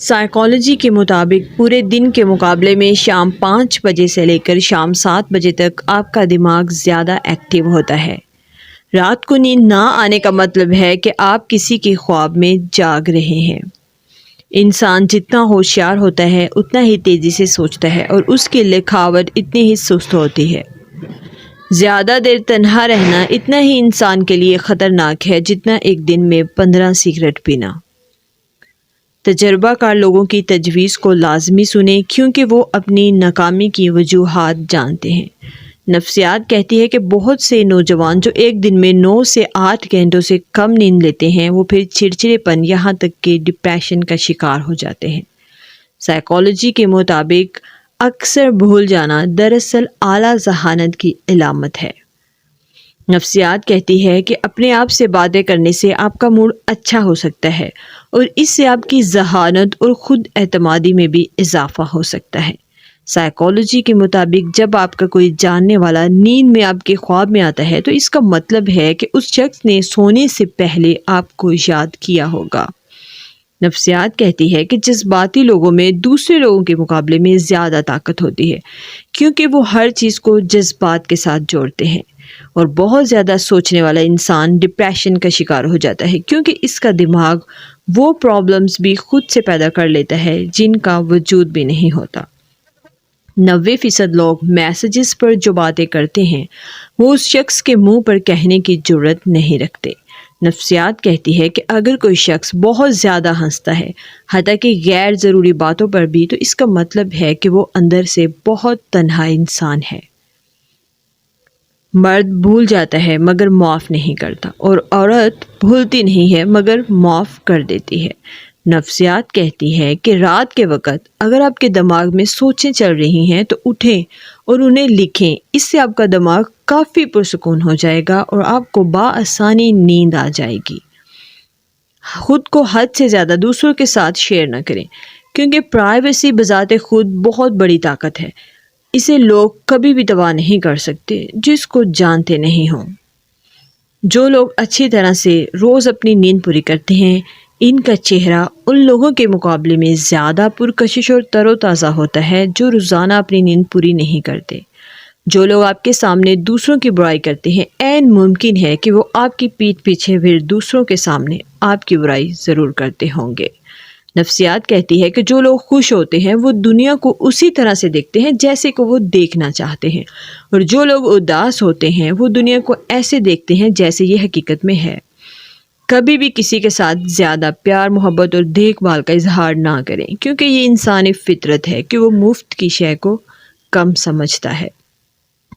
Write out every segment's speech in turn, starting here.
Psychology کے مطابق پورے دن کے مقابلے میں شام 5 بجے سے لے کر شام 7 بجے تک آپ کا دماغ زیادہ ایکٹیو ہوتا ہے۔ رات کو نیند نہ آنے کا مطلب ہے کہ آپ کسی کے خواب میں جاگ رہے ہیں۔ انسان جتنا ہوشیار ہوتا ہے اتنا ہی تیزی سے سوچتا ہے اور اس کی لکھاوٹ اتنی ہی سست ہوتی ہے۔ زیادہ دیر تنہا رہنا اتنا ہی انسان کے لیے خطرناک ہے جتنا ایک دن میں 15 سگریٹ پینا۔ تجربہ کار لوگوں کی تجویز کو لازمی سنیں کیونکہ وہ اپنی ناکامی کی وجوہات جانتے ہیں۔ نفسیات کہتی ہے کہ بہت سے نوجوان جو ایک دن میں 9 سے 8 گھنٹوں سے کم نیند لیتے ہیں وہ پھر چڑچڑے پن یہاں تک کہ ڈپریشن کا شکار ہو جاتے ہیں۔ سائیکالوجی کے مطابق اکثر بھول جانا دراصل اعلیٰ ذہانت کی علامت ہے۔ نفسیات کہتی ہے کہ اپنے آپ سے باتیں کرنے سے آپ کا موڈ اچھا ہو سکتا ہے اور اس سے آپ کی ذہانت اور خود اعتمادی میں بھی اضافہ ہو سکتا ہے۔ سائیکالوجی کے مطابق جب آپ کا کوئی جاننے والا نیند میں آپ کے خواب میں آتا ہے تو اس کا مطلب ہے کہ اس شخص نے سونے سے پہلے آپ کو یاد کیا ہوگا۔ نفسیات کہتی ہے کہ جذباتی لوگوں میں دوسرے لوگوں کے مقابلے میں زیادہ طاقت ہوتی ہے کیونکہ وہ ہر چیز کو جذبات کے ساتھ جوڑتے ہیں، اور بہت زیادہ سوچنے والا انسان ڈپریشن کا شکار ہو جاتا ہے کیونکہ اس کا دماغ وہ پرابلمز بھی خود سے پیدا کر لیتا ہے جن کا وجود بھی نہیں ہوتا۔ 90% لوگ میسیجز پر جو باتیں کرتے ہیں وہ اس شخص کے منہ پر کہنے کی جرات نہیں رکھتے۔ نفسیات کہتی ہے کہ اگر کوئی شخص بہت زیادہ ہنستا ہے حتیٰ کہ غیر ضروری باتوں پر بھی تو اس کا مطلب ہے کہ وہ اندر سے بہت تنہا انسان ہے۔ مرد بھول جاتا ہے مگر معاف نہیں کرتا اور عورت بھولتی نہیں ہے مگر معاف کر دیتی ہے۔ نفسیات کہتی ہے کہ رات کے وقت اگر آپ کے دماغ میں سوچیں چل رہی ہیں تو اٹھیں اور انہیں لکھیں، اس سے آپ کا دماغ کافی پرسکون ہو جائے گا اور آپ کو بآسانی نیند آ جائے گی۔ خود کو حد سے زیادہ دوسروں کے ساتھ شیئر نہ کریں کیونکہ پرائیویسی بذات خود بہت بڑی طاقت ہے۔ اسے لوگ کبھی بھی تباہ نہیں کر سکتے جس کو جانتے نہیں ہوں۔ جو لوگ اچھی طرح سے روز اپنی نیند پوری کرتے ہیں ان کا چہرہ ان لوگوں کے مقابلے میں زیادہ پرکشش اور تر و تازہ ہوتا ہے جو روزانہ اپنی نیند پوری نہیں کرتے۔ جو لوگ آپ کے سامنے دوسروں کی برائی کرتے ہیں عین ممکن ہے کہ وہ آپ کی پیٹھ پیچھے پھر دوسروں کے سامنے آپ کی برائی ضرور کرتے ہوں گے۔ نفسیات کہتی ہے کہ جو لوگ خوش ہوتے ہیں وہ دنیا کو اسی طرح سے دیکھتے ہیں جیسے کہ وہ دیکھنا چاہتے ہیں، اور جو لوگ اداس ہوتے ہیں وہ دنیا کو ایسے دیکھتے ہیں جیسے یہ حقیقت میں ہے۔ کبھی بھی کسی کے ساتھ زیادہ پیار، محبت اور دیکھ بھال کا اظہار نہ کریں کیونکہ یہ انسانی فطرت ہے کہ وہ مفت کی شے کو کم سمجھتا ہے۔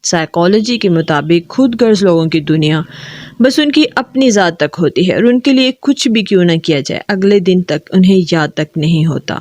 سائیکالوجی کے مطابق خود غرض لوگوں کی دنیا بس ان کی اپنی ذات تک ہوتی ہے اور ان کے لیے کچھ بھی کیوں نہ کیا جائے اگلے دن تک انہیں یاد تک نہیں ہوتا۔